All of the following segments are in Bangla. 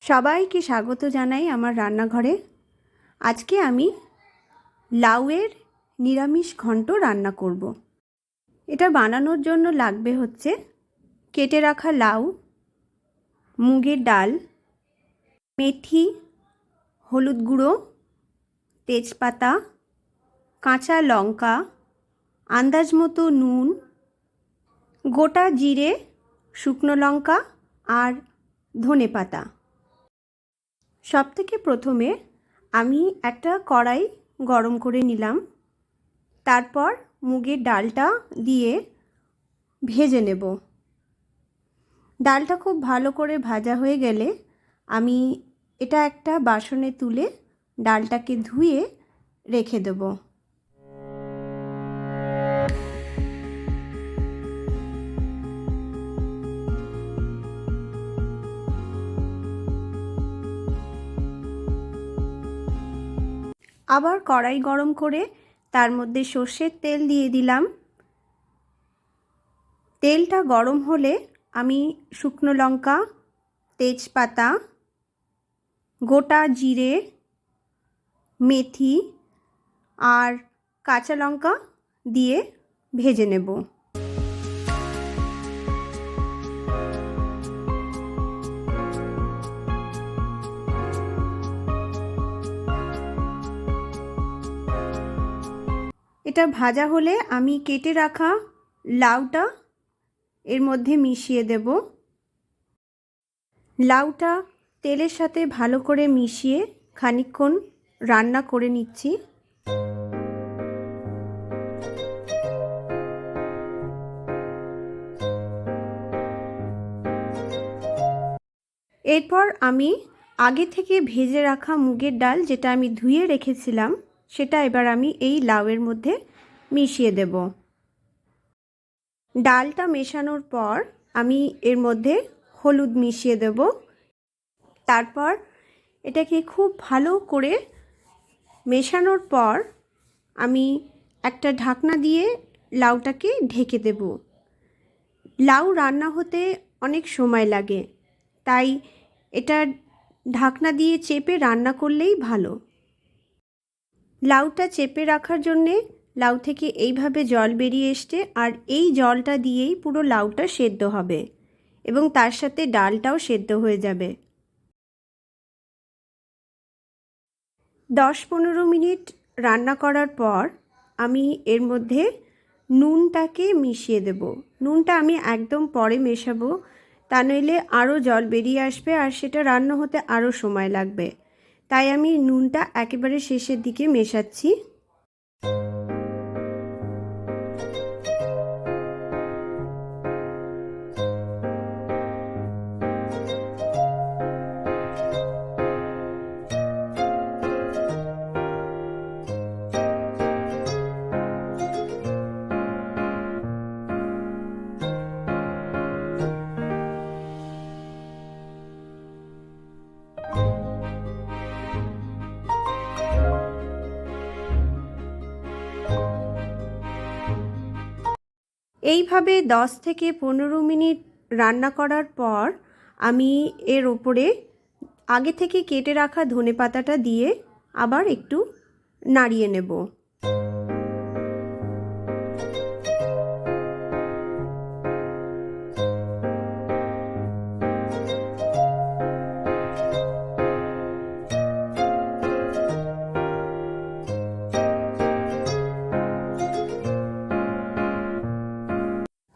সবাইকে স্বাগত জানাই আমার রান্নাঘরে। আজকে আমি লাউয়ের নিরামিষ ঘন্ট রান্না করব। এটা বানানোর জন্য লাগবে হচ্ছে কেটে রাখা লাউ, মুগের ডাল, মেথি, হলুদ গুঁড়ো, তেজপাতা, কাঁচা লঙ্কা, আন্দাজ মতো নুন, গোটা জিরে, শুকনো লঙ্কা আর ধনেপাতা। সবথেকে প্রথমে আমি একটা কড়াই গরম করে নিলাম। তারপর মুগের ডালটা দিয়ে ভেজে নেব। ডালটা খুব ভালো করে ভাজা হয়ে গেলে আমি এটা একটা বাসনে তুলে ডালটাকে ধুয়ে রেখে দেব। আবার কড়াই গরম করে তার মধ্যে সর্ষের তেল দিয়ে দিলাম। তেলটা গরম হলে আমি শুকনো লঙ্কা, তেজপাতা, গোটা জিরে, মেথি আর কাঁচা লঙ্কা দিয়ে ভেজে নেব। এটা ভাজা হলে আমি কেটে রাখা লাউটা এর মধ্যে মিশিয়ে দেব। লাউটা তেলের সাথে ভালো করে মিশিয়ে খানিকক্ষণ রান্না করে নিচ্ছি। এরপর আমি আগে থেকে ভেজে রাখা মুগের ডাল, যেটা আমি ধুয়ে রেখেছিলাম, সেটা এবার আমি এই লাউয়ের মধ্যে মিশিয়ে দেব। ডালটা মেশানোর পর আমি এর মধ্যে হলুদ মিশিয়ে দেব। তারপর এটাকে খুব ভালো করে মেশানোর পর আমি একটা ঢাকনা দিয়ে লাউটাকে ঢেকে দেব। লাউ রান্না হতে অনেক সময় লাগে, তাই এটা ঢাকনা দিয়ে চেপে রান্না করলেই ভালো। লাউটা চেপে রাখার জন্যে লাউ থেকে এইভাবে জল বেরিয়ে এসছে, আর এই জলটা দিয়েই পুরো লাউটা সেদ্ধ হবে এবং তার সাথে ডালটাও সেদ্ধ হয়ে যাবে। 10-15 মিনিট রান্না করার পর আমি এর মধ্যে নুনটাকে মিশিয়ে দেব। নুনটা আমি একদম পরে মেশাবো, তা নইলে আরও জল বেরিয়ে আসবে আর সেটা রান্না হতে আরও সময় লাগবে। তাই আমি নুনটা একেবারে শেষের দিকে মেশাচ্ছি। এইভাবে 10 থেকে 15 মিনিট রান্না করার পর আমি এর ওপরে আগে থেকে কেটে রাখা ধনেপাতাটা দিয়ে আবার একটু নাড়িয়ে নেব।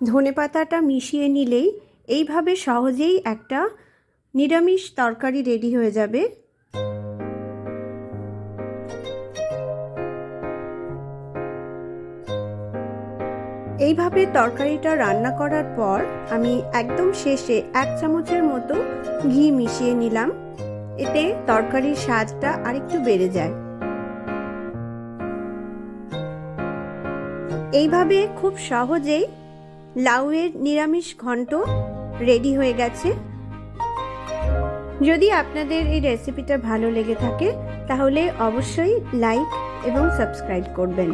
ধনেপাতাটা মিশিয়ে নিলেই এইভাবে সহজেই একটা নিরামিষ তরকারি রেডি হয়ে যাবে। এইভাবে তরকারিটা রান্না করার পর আমি একদম শেষে 1 চামচের মতো ঘি মিশিয়ে নিলাম। এতে তরকারির স্বাদটা আরেকটু বেড়ে যায়। এইভাবে খুব সহজেই লাউয়ের নিরামিষ ঘন্ট রেডি হয়ে গেছে। যদি আপনাদের এই রেসিপিটা ভালো লেগে থাকে তাহলে অবশ্যই লাইক এবং সাবস্ক্রাইব করবেন।